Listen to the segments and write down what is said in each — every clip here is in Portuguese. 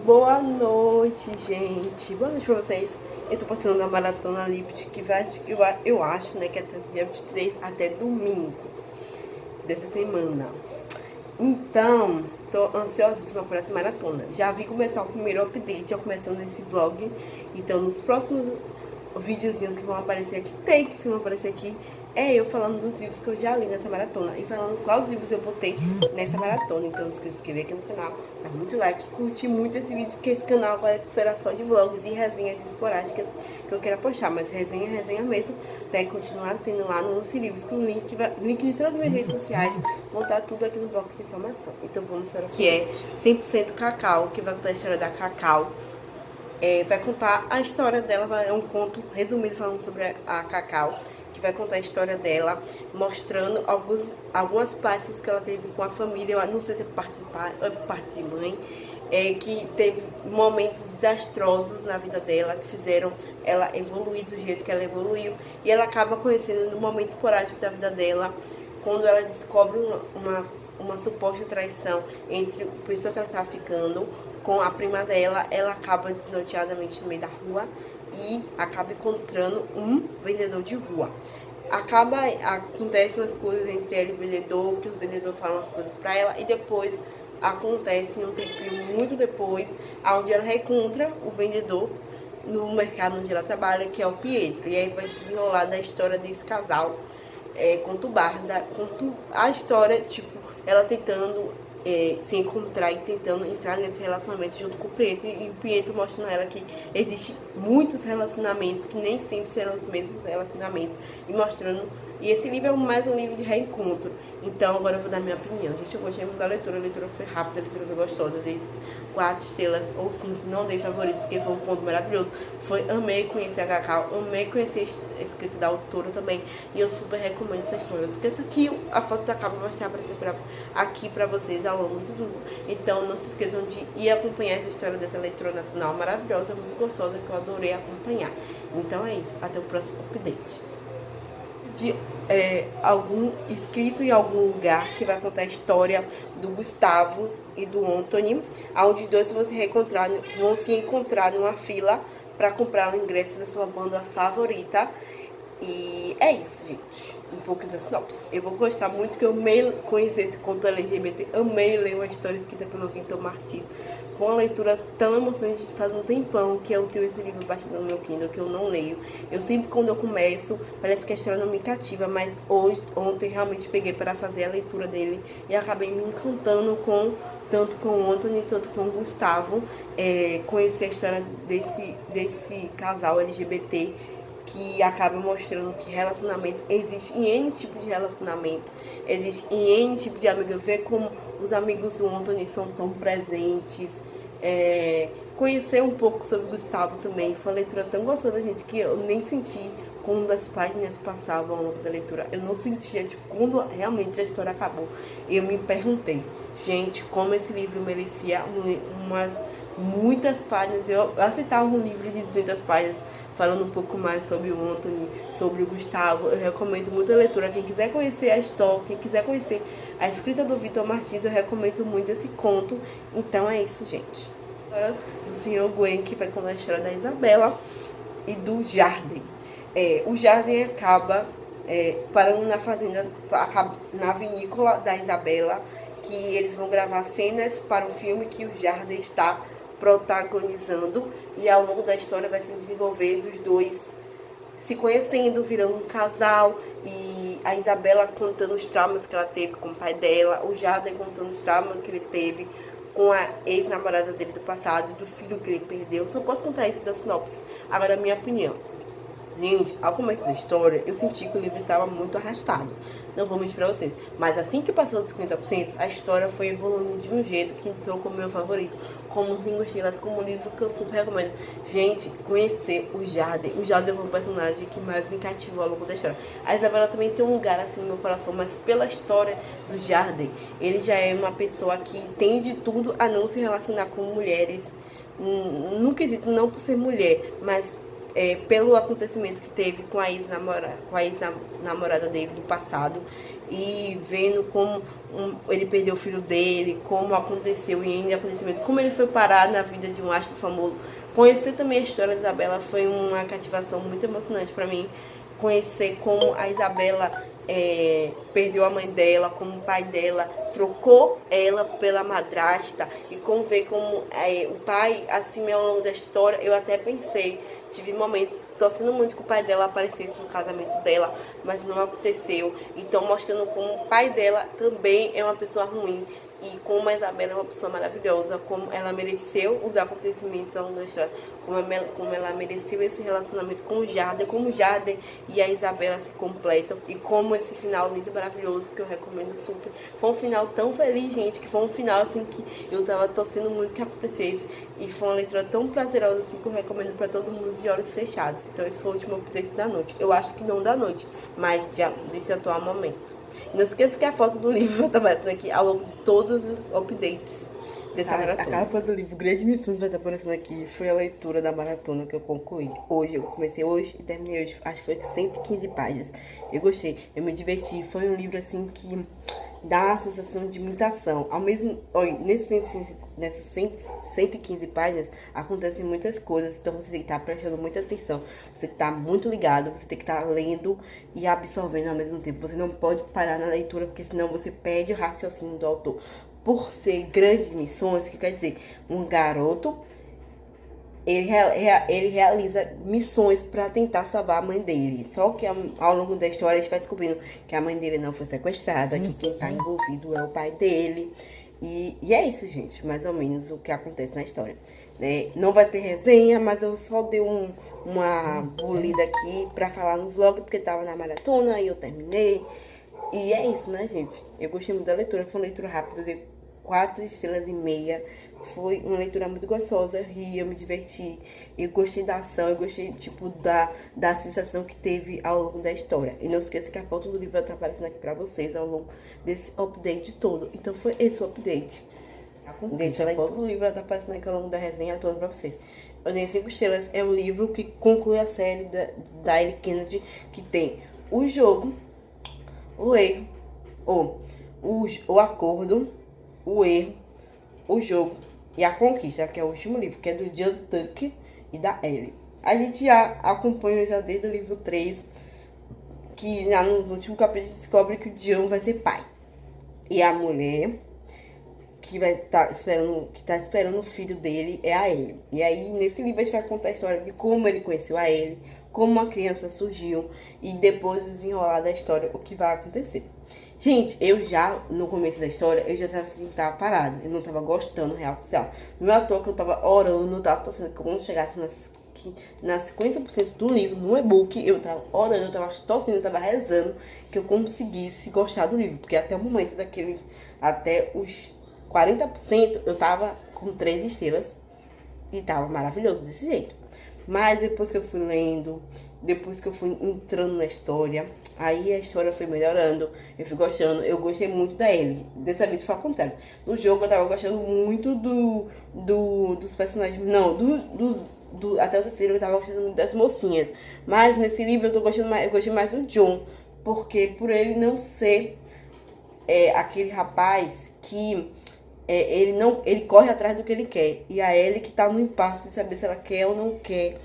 Boa noite, gente. Boa noite pra vocês. Eu tô passando na maratona Lift, que vai, eu acho, né, que é até dia 23 até domingo dessa semana. Então, tô ansiosíssima por essa maratona. Já vi começar o primeiro update, já começando esse vlog. Então, nos próximos videozinhos que vão aparecer aqui, takes que vão aparecer aqui, é eu falando dos livros que eu já li nessa maratona e falando quais livros eu botei nessa maratona. Então, não esqueça de se inscrever aqui no canal, dar muito like, curtir muito esse vídeo, que esse canal agora será só de vlogs e resenhas esporádicas que eu quero postar, mas resenha mesmo, vai continuar tendo lá no Lúcio Livros, com link de todas as minhas redes sociais, vou botar tudo aqui no box de informação. Então vamos para o que é 100% Cacau, que vai contar a história da Cacau. Vai contar a história dela, é um conto resumido falando sobre a Cacau, que vai contar a história dela, mostrando algumas passes que ela teve com a família, eu não sei se é parte de pai ou parte de mãe, que teve momentos desastrosos na vida dela, que fizeram ela evoluir do jeito que ela evoluiu, e ela acaba conhecendo no momento esporádico da vida dela, quando ela descobre uma suposta traição entre a pessoa que ela estava ficando com a prima dela. Ela acaba desnorteadamente no meio da rua e acaba encontrando um vendedor de rua. Acontecem umas coisas entre ela e o vendedor, que os vendedores falam as coisas pra ela, e depois acontece um tempinho muito depois, onde ela reencontra o vendedor no mercado onde ela trabalha, que é o Pietro. E aí vai desenrolar da história desse casal, conta a história, tipo, ela tentando se encontrar e tentando entrar nesse relacionamento junto com o Pietro, e o Pietro mostrando a ela que existe muitos relacionamentos que nem sempre serão os mesmos relacionamentos, e mostrando. E esse livro é mais um livro de reencontro. Então agora eu vou dar minha opinião. Gente, eu gostei muito da leitura, a leitura foi rápida, a leitura foi gostosa, dei 4 estrelas ou 5, não dei favorito porque foi um conto maravilhoso. Amei conhecer a Cacau, amei conhecer a escrita da autora também, e eu super recomendo essa história. Esqueça que a foto da capa vai estar aparecendo aqui pra vocês ao longo de tudo. Então não se esqueçam de ir acompanhar essa história dessa leitura nacional maravilhosa, muito gostosa, que eu adorei acompanhar. Então é isso, até o próximo update. De algum escrito em algum lugar, que vai contar a história do Gustavo e do Anthony, onde os dois vão se encontrar numa fila para comprar o ingresso da sua banda favorita. E é isso, gente. Um pouco da sinopse. Eu vou gostar muito, que eu amei conhecer esse conto LGBT, amei ler uma história escrita pelo Vitor Martins, com uma leitura tão emocionante. Faz um tempão que eu tenho esse livro baixado no meu Kindle, que eu não leio. Eu sempre, quando eu começo, parece que a história não me cativa, mas ontem realmente peguei para fazer a leitura dele e acabei me encantando tanto com o Anthony, tanto com o Gustavo. Conhecer a história desse casal LGBT, que acaba mostrando que relacionamento existe em N tipo de relacionamento, existe em N tipo de amigo. Ver como os amigos do Anthony são tão presentes, conhecer um pouco sobre o Gustavo também. Foi uma leitura tão gostosa, gente, que eu nem senti quando as páginas passavam ao longo da leitura. Eu não sentia, tipo, quando realmente a história acabou, eu me perguntei, gente, como esse livro merecia muitas páginas. Eu aceitava um livro de 200 páginas, falando um pouco mais sobre o Anthony, sobre o Gustavo. Eu recomendo muito a leitura. Quem quiser conhecer a história, quem quiser conhecer a escrita do Vitor Martins, eu recomendo muito esse conto. Então é isso, gente. Agora, do Sr. Gwen, que vai contar a história da Isabela e do Jardim. O Jardim acaba parando na fazenda, na vinícola da Isabela, que eles vão gravar cenas para o filme que o Jardim está protagonizando, e ao longo da história vai se desenvolver dos dois se conhecendo, virando um casal, e a Isabela contando os traumas que ela teve com o pai dela, o Jardim contando os traumas que ele teve com a ex-namorada dele do passado, do filho que ele perdeu. Só posso contar isso da sinopse. Agora, a minha opinião. Gente, ao começo da história, eu senti que o livro estava muito arrastado. Não vou mentir pra vocês. Mas assim que passou dos 50%, a história foi evoluindo de um jeito que entrou como meu favorito. Como 5 estrelas, como um livro que eu super recomendo. Gente, conhecer o Jardim. O Jardim é um personagem que mais me cativou ao longo da história. A Isabela também tem um lugar assim no meu coração, mas pela história do Jardim, ele já é uma pessoa que tem de tudo a não se relacionar com mulheres. No quesito, não por ser mulher, mas pelo acontecimento que teve com a ex-namorada dele do passado. e vendo como ele perdeu o filho dele, como aconteceu e em acontecimento, como ele foi parar na vida de um astro famoso. Conhecer também a história da Isabela foi uma cativação muito emocionante para mim. Conhecer como a Isabela perdeu a mãe dela, como o pai dela trocou ela pela madrasta, e como ver como o pai, assim, ao longo da história, eu até pensei, tive momentos torcendo muito que o pai dela aparecesse no casamento dela, mas não aconteceu. Então mostrando como o pai dela também é uma pessoa ruim, e como a Isabela é uma pessoa maravilhosa, como ela mereceu os acontecimentos ao longo da história, como ela mereceu esse relacionamento com o Jardim, como o Jardim e a Isabela se completam, e como esse final lindo e maravilhoso, que eu recomendo super. Foi um final tão feliz, gente, que foi um final assim que eu tava torcendo muito que acontecesse, e foi uma leitura tão prazerosa assim que eu recomendo pra todo mundo de olhos fechados. Então esse foi o último update da noite. Eu acho que não da noite, mas já desse atual momento. Não esqueça que a foto do livro vai estar aparecendo aqui ao longo de todos os updates dessa maratona. A capa do livro Grandes Missões vai estar aparecendo aqui. Foi a leitura da maratona que eu concluí hoje. Eu comecei hoje e terminei hoje. Acho que foi 115 páginas. Eu gostei, eu me diverti. Foi um livro assim que dá a sensação de muita ação. Ao mesmo, olha, nessas 115 páginas acontecem muitas coisas, então você tem que estar prestando muita atenção. Você tem que estar muito ligado, você tem que estar lendo e absorvendo ao mesmo tempo. Você não pode parar na leitura, porque senão você perde o raciocínio do autor. Por ser grandes missões, que quer dizer, um garoto, ele realiza missões para tentar salvar a mãe dele. Só que ao longo da história a gente vai descobrindo que a mãe dele não foi sequestrada, que quem tá envolvido é o pai dele. E é isso, gente, mais ou menos o que acontece na história, né? Não vai ter resenha, mas eu só dei uma bolida aqui pra falar no vlog, porque tava na maratona e eu terminei. E é isso, né, gente? Eu gostei muito da leitura, foi uma leitura rápida, eu dei 4,5 estrelas. Foi uma leitura muito gostosa, eu ri, eu me diverti, eu gostei da ação, eu gostei, tipo, da sensação que teve ao longo da história. E não esqueça que a foto do livro vai estar aparecendo aqui pra vocês ao longo desse update todo. Então foi esse o update. A foto do livro vai estar aparecendo aqui ao longo da resenha toda pra vocês. Eu dei 5 estrelas, é o livro que conclui a série da Ellie Kennedy, que tem o jogo, o erro, o acordo, o erro, o jogo e a conquista, que é o último livro, que é do John Tuck e da Ellie. A gente já acompanha já desde o livro 3, que já no último capítulo descobre que o John vai ser pai. E a mulher que vai estar esperando o filho dele é a Ellie. E aí nesse livro a gente vai contar a história de como ele conheceu a Ellie, como a criança surgiu e depois desenrolar da história o que vai acontecer. Gente, eu já, no começo da história, eu já tava parada. Eu não tava gostando, real oficial. Não é à toa que eu tava orando, tava torcendo que quando chegasse nas 50% do livro, no e-book, eu tava orando, eu tava torcendo, eu tava rezando que eu conseguisse gostar do livro. Porque até o momento até os 40%, eu tava com 3 estrelas e tava maravilhoso desse jeito. Mas depois que eu fui lendo, depois que eu fui entrando na história, aí a história foi melhorando, eu fui gostando, eu gostei muito da Ellie. Dessa vez foi ao contrário. No jogo eu tava gostando muito dos personagens, não, até o terceiro eu tava gostando muito das mocinhas. Mas nesse livro eu gostei mais do John, porque por ele não ser aquele rapaz que ele corre atrás do que ele quer. E a Ellie que tá no impasse de saber se ela quer ou não quer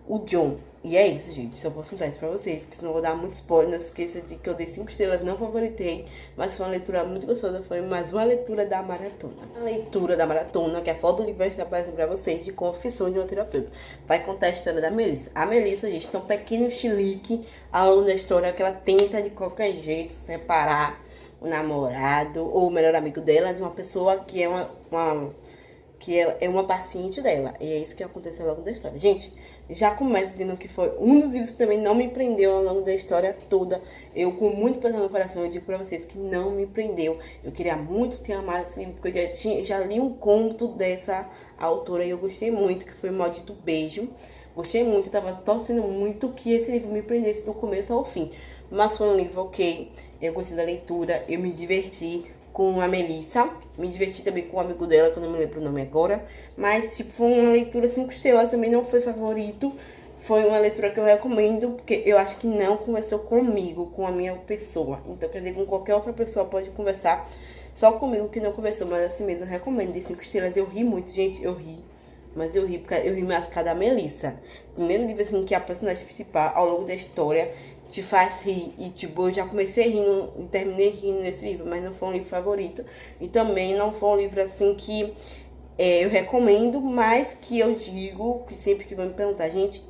o John. E é isso, gente. Só posso contar isso pra vocês, porque senão eu vou dar muito spoiler. Não esqueça de que eu dei 5 estrelas, não favoritei, mas foi uma leitura muito gostosa. Foi mais uma leitura da maratona. A leitura da maratona, que a foto do livro vai estar aparecendo pra vocês, de Confissões de uma Terapeuta. Vai contar a história da Melissa. A Melissa, gente, tem um pequeno chilique ao longo da história, que ela tenta de qualquer jeito separar o namorado ou o melhor amigo dela de uma pessoa que é uma paciente dela. E é isso que aconteceu ao longo da história. Gente, já começo dizendo que foi um dos livros que também não me prendeu ao longo da história toda. Eu, com muito pesar no coração, eu digo pra vocês que não me prendeu. Eu queria muito ter amado esse livro, porque eu já li um conto dessa autora e eu gostei muito, que foi o Maldito Beijo. Gostei muito, eu tava torcendo muito que esse livro me prendesse do começo ao fim. Mas foi um livro ok, eu gostei da leitura, eu me diverti com a Melissa, me diverti também com o amigo dela, que eu não me lembro o nome agora. Mas, tipo, foi uma leitura 5 estrelas, também não foi favorito. foi uma leitura que eu recomendo, porque eu acho que não conversou comigo, com a minha pessoa. Então, quer dizer, com qualquer outra pessoa pode conversar, só comigo que não conversou, mas assim mesmo, eu recomendo. De 5 estrelas, eu ri muito, gente, eu ri. Mas eu ri, porque eu ri mais por causa da Melissa. Primeiro livro, assim, que a personagem principal, ao longo da história, te faz rir. E, tipo, eu já comecei rindo e terminei rindo nesse livro, mas não foi um livro favorito. E também não foi um livro, assim, que eu recomendo, mas que eu digo, que sempre que vão me perguntar, gente,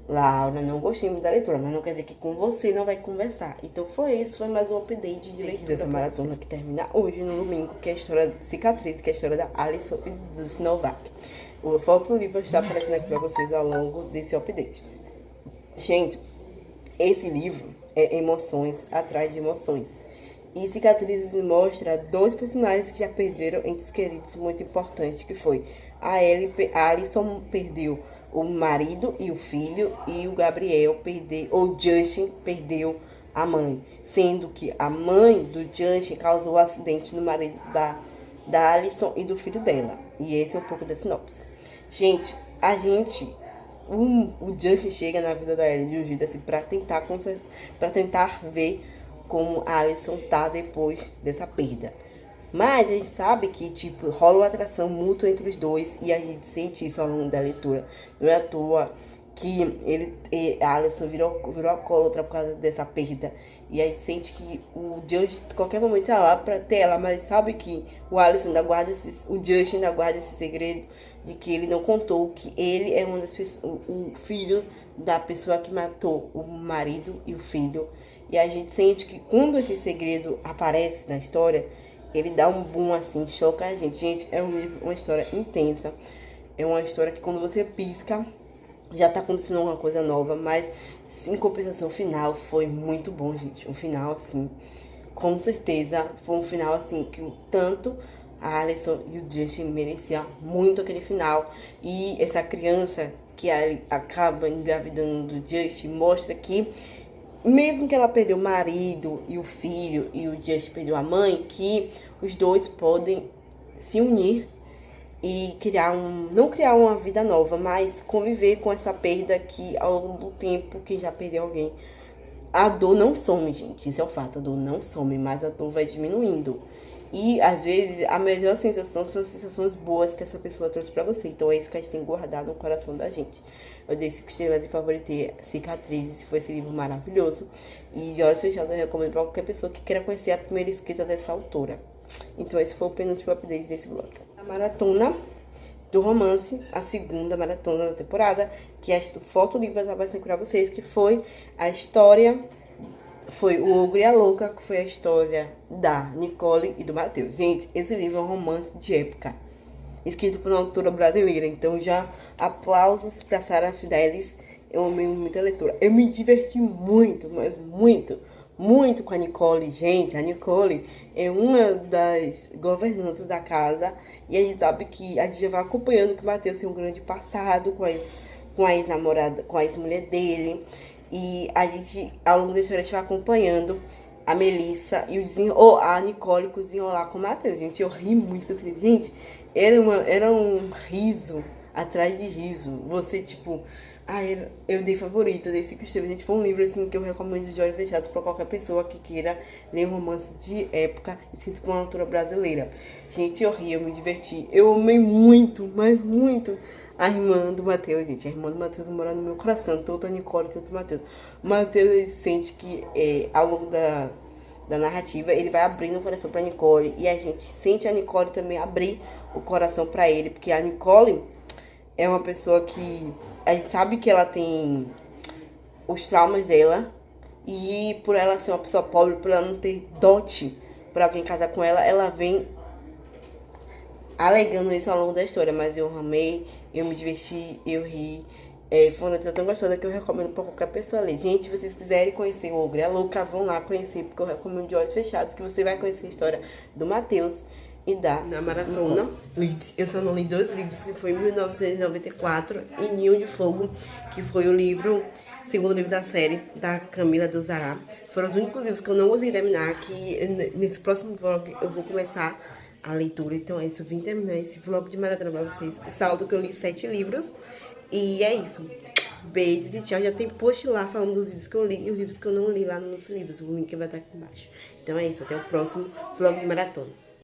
Laura, não gostei muito da leitura, mas não quer dizer que com você não vai conversar. Então foi isso, foi mais um update de leitura dessa maratona que termina hoje, no domingo, que é a história de Cicatriz, que é a história da Alison e do Novak. O foto do livro está aparecendo aqui pra vocês ao longo desse update. Gente, esse livro é emoções atrás de emoções. E Cicatrizes mostra dois personagens que já perderam entes queridos muito importantes, que foi a Alison perdeu o marido e o filho, e o Gabriel perdeu, ou Justin perdeu a mãe. Sendo que a mãe do Justin causou um acidente no marido da Alison e do filho dela. E esse é um pouco da sinopse. Gente, o Justin chega na vida da Ellie de um jeito assim pra tentar ver como a Alison tá depois dessa perda. Mas a gente sabe que, tipo, rola uma atração mútua entre os dois e a gente sente isso ao longo da leitura. Não é à toa que a Alison virou alcoólatra por causa dessa perda. E a gente sente que o Justin, a qualquer momento, tá lá pra ter ela, mas sabe que o Justin ainda guarda esse segredo de que ele não contou que ele é uma das pessoas, o filho da pessoa que matou o marido e o filho. E a gente sente que quando esse segredo aparece na história, ele dá um boom assim, choca a gente. Gente, é uma história intensa. É uma história que quando você pisca, já tá acontecendo alguma coisa nova. Mas, em compensação, o final foi muito bom, gente. Um final, assim, com certeza, foi um final, assim, que tanto a Alison e o Justin mereciam muito aquele final. E essa criança que acaba engravidando do Justin mostra que mesmo que ela perdeu o marido e o filho e o Justin perdeu a mãe, que os dois podem se unir e não criar uma vida nova, mas conviver com essa perda que ao longo do tempo, quem já perdeu alguém, a dor não some, gente, isso é o fato, a dor não some, mas a dor vai diminuindo. E às vezes a melhor sensação são as sensações boas que essa pessoa trouxe pra você. Então é isso que a gente tem guardado no coração da gente. Eu dei 5 estrelas e favoritei Cicatrizes, foi esse livro maravilhoso. E de olhos fechados eu recomendo pra qualquer pessoa que queira conhecer a primeira escrita dessa autora. Então esse foi o penúltimo update desse blog. A maratona do romance, a segunda maratona da temporada, que é o foto livro vai aparecer pra vocês, que foi a história. Foi O Ogro e a Louca, que foi a história da Nicole e do Matheus. Gente, esse livro é um romance de época, escrito por uma autora brasileira. Então, já aplausos pra Sara Fidelis. Eu amei muita leitura. Eu me diverti muito, mas muito, muito com a Nicole. Gente, a Nicole é uma das governantes da casa. E a gente sabe que a gente já vai acompanhando que o Matheus tem um grande passado com a ex-namorada, com a ex-mulher dele. E a gente, ao longo da história, a gente vai acompanhando a Melissa e a Nicole com o desenrolar com o Matheus. Gente, eu ri muito com esse livro. Gente, era um riso atrás de riso. Você, tipo... eu dei favorito, eu dei 5 estrelas. Gente, foi um livro, assim, que eu recomendo de olhos fechados pra qualquer pessoa que queira ler um romance de época escrito por uma autora brasileira. Gente, eu ri, eu me diverti. Eu amei muito, mas muito a irmã do Matheus, gente. A irmã do Matheus mora no meu coração, tanto a Nicole quanto o Matheus. O Matheus, ele sente que ao longo da narrativa, ele vai abrindo o coração pra Nicole. E a gente sente a Nicole também abrir o coração pra ele, porque a Nicole é uma pessoa que a gente sabe que ela tem os traumas dela. E por ela ser uma pessoa pobre, por ela não ter dote pra alguém casar com ela, ela vem alegando isso ao longo da história. Mas eu amei, eu me diverti, eu ri. Foi uma leitura tão gostosa que eu recomendo pra qualquer pessoa ler. Gente, se vocês quiserem conhecer o Ogro e a Louca, vão lá conhecer, porque eu recomendo de olhos fechados, que você vai conhecer a história do Matheus e na maratona. Eu só não li 2 livros, que foi 1994 e Ninho de Fogo, que foi o segundo livro da série, da Camila do Zará. Foram os únicos livros que eu não consegui terminar, que nesse próximo vlog eu vou começar a leitura. Então é isso, eu vim terminar esse vlog de maratona pra vocês. Saldo que eu li 7 livros. E é isso. Beijos e tchau. Já tem post lá falando dos livros que eu li e os livros que eu não li lá nos meus livros. O link vai estar aqui embaixo. Então é isso, até o próximo vlog de maratona.